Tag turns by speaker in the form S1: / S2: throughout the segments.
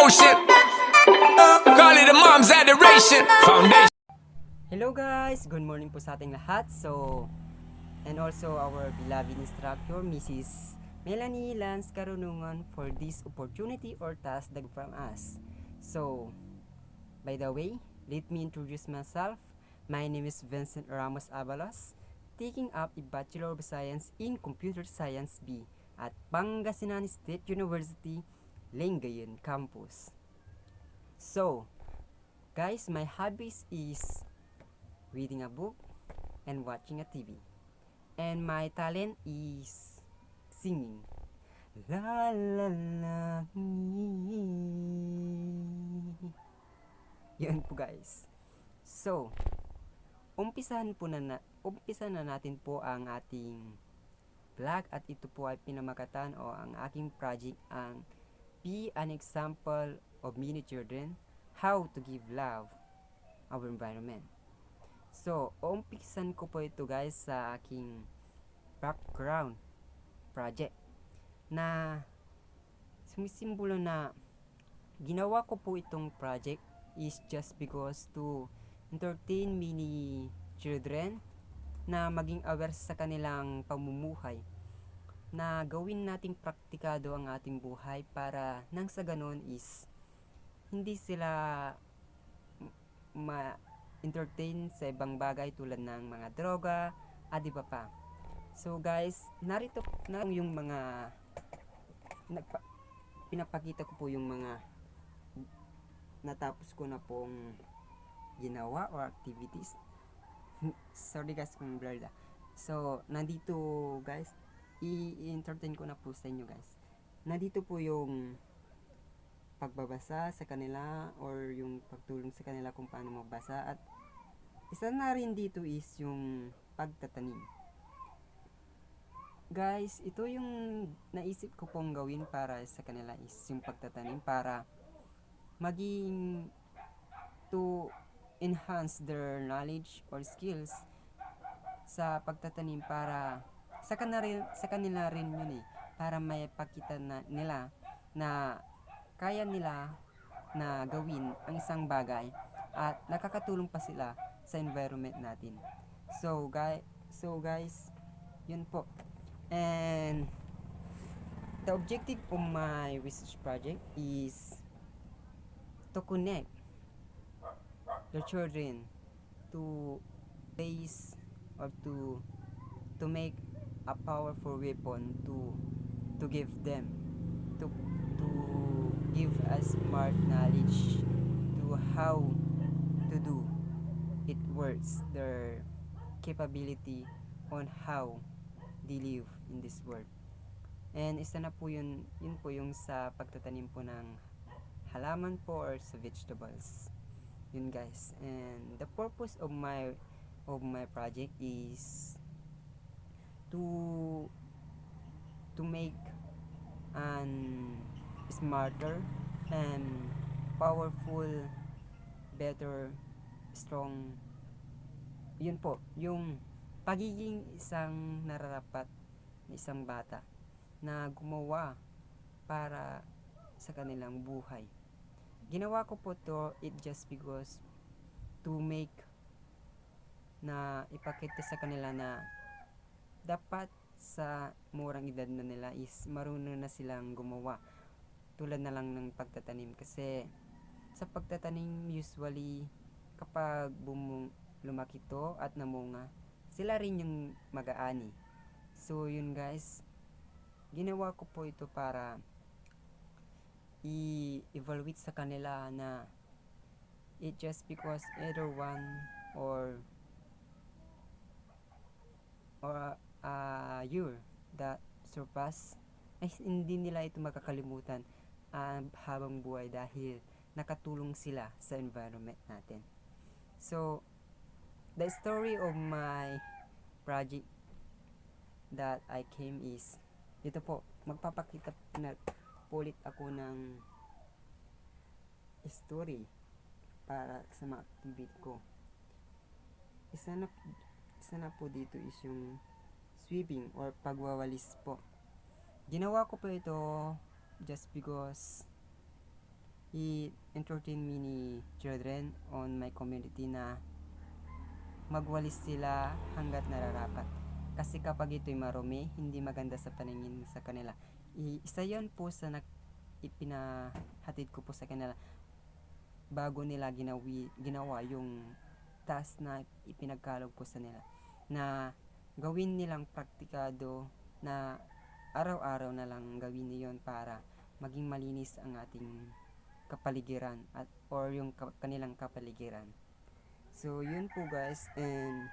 S1: motion. Call it a mom's adoration. Foundation.
S2: Hello guys! Good morning po sa ating lahat. And also our beloved instructor, Mrs. Melanie Lance Karunungan, for this opportunity or task dag from us. So, by the way, let me introduce myself. My name is Vincent Ramos Abalos, taking up a Bachelor of Science in Computer Science B at Pangasinan State University, Lingayen Campus. So, guys, my hobbies is reading a book and watching a TV. And my talent is singing. La la la. Yan po guys. So, umpisa na natin po ang ating vlog at ito po ay pinamakatan o ang aking project ang Be an Example of Many Children, How to Give Love Our Environment. So, umpisan ko po ito guys sa aking background project na sumisimbolo na ginawa ko po itong project is just because to entertain many children na maging aware sa kanilang pamumuhay, na gawin nating praktikado ang ating buhay para nang sa ganon is hindi sila ma-entertain sa ibang bagay tulad ng mga droga at iba pa. So guys, narito na yung mga pinapakita ko po yung mga natapos ko na pong ginawa or activities. Sorry guys kung blurred. So, nandito guys, i-entertain ko na po sa inyo guys. Nandito po yung pagbabasa sa kanila or yung pagtulong sa kanila kung paano magbasa, at isa na rin dito is yung pagtatanim. Guys, ito yung naisip ko pong gawin para sa kanila is yung pagtatanim para maging to enhance their knowledge or skills sa pagtatanim, para sa kanila rin yun para may pakita na nila na kaya nila na gawin ang isang bagay at nakakatulong pa sila sa environment natin. So guys, yun po. And the objective of my research project is to connect the children to base or to make a powerful weapon to give them to give a smart knowledge to how to do it works, their capability on how they live in this world. And isa na po yun po yung sa pagtatanim po ng halaman po or sa vegetables. Yun guys. And the purpose of my project is to make an smarter and powerful, better, strong, yun po, yung pagiging isang nararapat na isang bata na gumawa para sa kanilang buhay. Ginawa ko po to it just because to make na ipakita sa kanila na dapat sa murang edad na nila is marunong na silang gumawa tulad na lang ng pagtatanim, kasi sa pagtatanim usually kapag lumaki to at namunga, sila rin yung mag-aani. So yun guys, ginawa ko po ito para i-evaluate sa kanila na it just because either one or a year that surpass ay hindi nila ito makakalimutan habang buhay dahil nakatulong sila sa environment natin. So the story of my project that I came is dito po, magpapakita na ulit ako ng story para sa mga activity ko. Isa na po dito is yung sweeping or pagwawalis po. Ginawa ko po ito just because i-entertain many children on my community na magwalis sila hanggat nararapat. Kasi kapag ito'y marumi, hindi maganda sa paningin sa kanila. Isa yon po sa ipinahatid ko po sa kanila bago nila ginawa yung task na ipinagkalog ko sa nila, na gawin nilang praktikado, na araw-araw na lang gawin niyon para maging malinis ang ating kapaligiran or yung kanilang kapaligiran. So yun po guys, and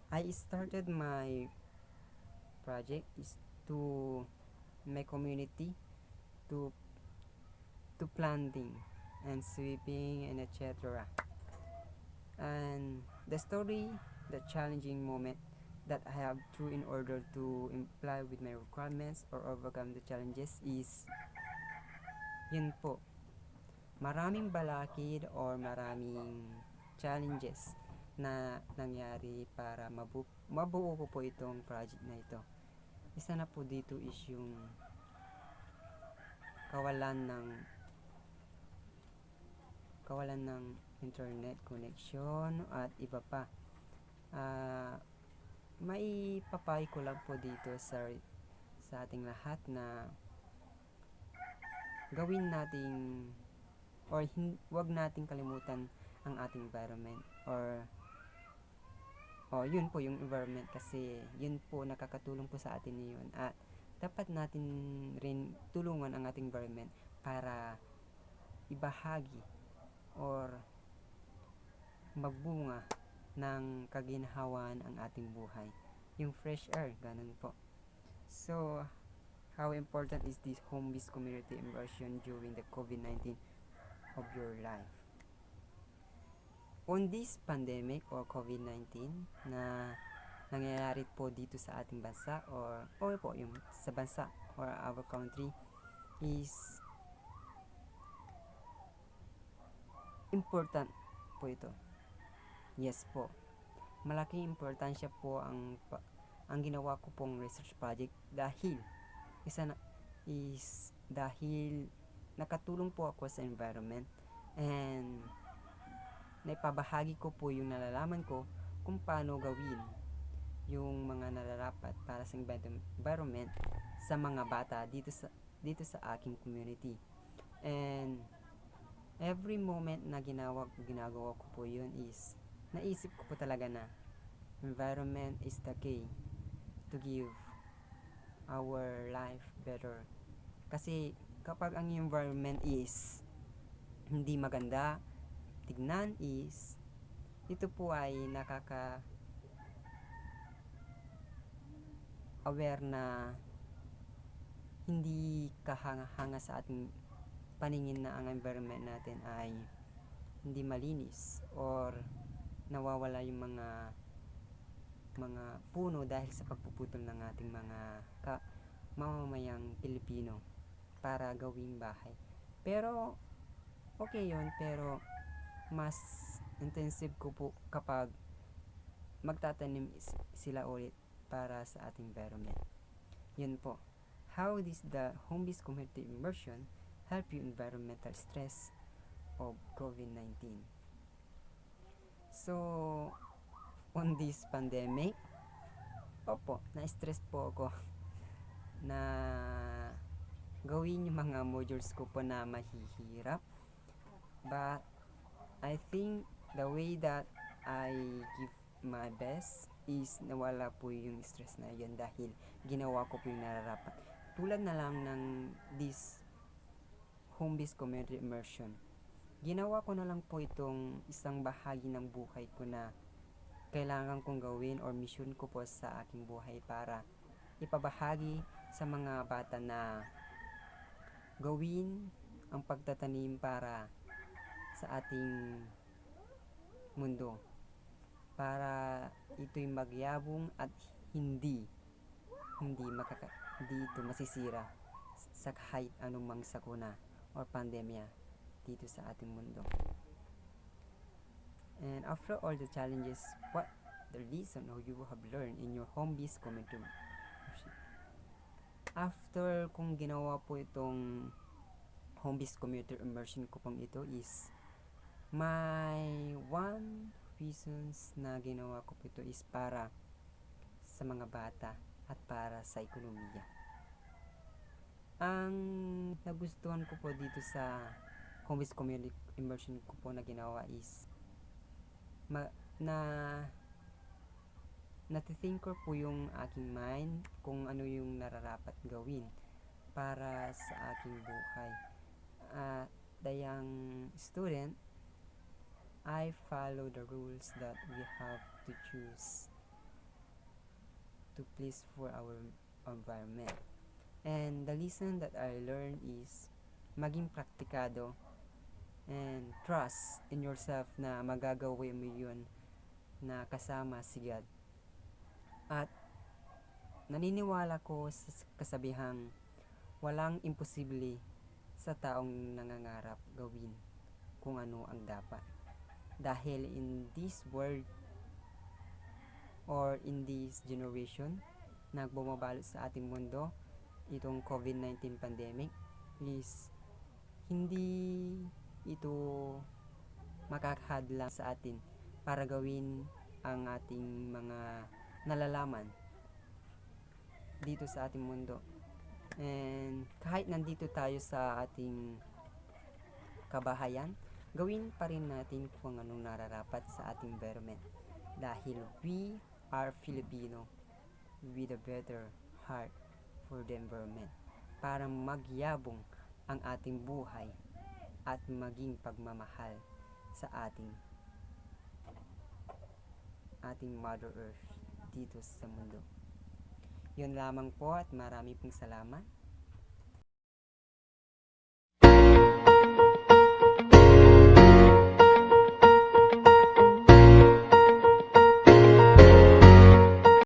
S2: I started my project is to my community to planting and sweeping and etc. And the story, the challenging moment that I have through in order to comply with my requirements or overcome the challenges is yun po, maraming balakid or maraming challenges na nangyari para mabuo ko po itong project na ito. Isa na po dito is yung kawalan ng internet connection at iba pa. May papay ko lang po dito sa ating lahat na gawin nating or wag nating kalimutan ang ating environment or yun po yung environment, kasi yun po nakakatulong po sa atin yun, at dapat natin rin tulungan ang ating environment para ibahagi or magbunga ng kaginhawan ang ating buhay, yung fresh air, ganun po. So how important is this home-based community immersion during the COVID-19 of your life? On this pandemic or COVID-19 na nangyayari po dito sa ating bansa or po yung sa bansa or our country, is important po ito. Yes po, malaking importansya po ang ginawa ko pong research project, dahil dahil nakatulong po ako sa environment, and naipabahagi ko po yung nalalaman ko kung paano gawin yung mga nararapat para sa environment sa mga bata dito sa aking community. And every moment na ginagawa ko po yun is naisip ko po talaga na environment is the key to give our life better. Kasi kapag ang environment is hindi maganda tignan, is ito po ay aware na hindi kahanga-hanga sa ating paningin na ang environment natin ay hindi malinis or nawawala yung mga puno dahil sa pagpuputol ng ating mga mamamayang Pilipino para gawing bahay. Pero okay yun, pero mas intensive ko po kapag magtatanim sila ulit para sa ating environment. Yun po. How does the home-based community immersion help you environmental stress of COVID-19? So, on this pandemic, na-stress po ako na gawin yung mga modules ko po na mahihirap. But I think the way that I give my best is nawala po yung stress na yun dahil ginawa ko po yung nararapat. Tulad na lang ng this home-based community immersion. Ginawa ko na lang po itong isang bahagi ng buhay ko na kailangan kong gawin or mission ko po sa aking buhay para ipabahagi sa mga bata na gawin ang pagtatanim para sa ating mundo, para ito'y magyabong at hindi ito masisira sa kahit anumang sakuna or pandemya dito sa ating mundo. And after all the challenges, what the lesson you have learned in your home-based community? After kong ginawa po itong home-based commuter immersion ko pong ito is my one reasons na ginawa ko po ito is para sa mga bata at para sa ekonomiya. Ang nagustuhan ko po dito sa home-based community immersion ko po na ginawa is natithink ko po yung aking mind kung ano yung nararapat gawin para sa aking buhay. The young student, I follow the rules that we have to choose to please for our environment. And the lesson that I learned is maging praktikado and trust in yourself na magagawin mo yun na kasama si God. At naniniwala ko sa kasabihang walang imposible sa taong nangangarap gawin kung ano ang dapat. Dahil in this world or in this generation na bumabalot sa ating mundo, itong COVID-19 pandemic is hindi ito makakahadlang sa atin para gawin ang ating mga nalalaman dito sa ating mundo. And kahit nandito tayo sa ating kabahayan, gawin pa rin natin kung anong nararapat sa ating environment. Dahil we are Filipino with a better heart for the environment. Para magyabong ang ating buhay at maging pagmamahal sa ating Mother Earth dito sa mundo. Yun lamang po at marami pong salamat.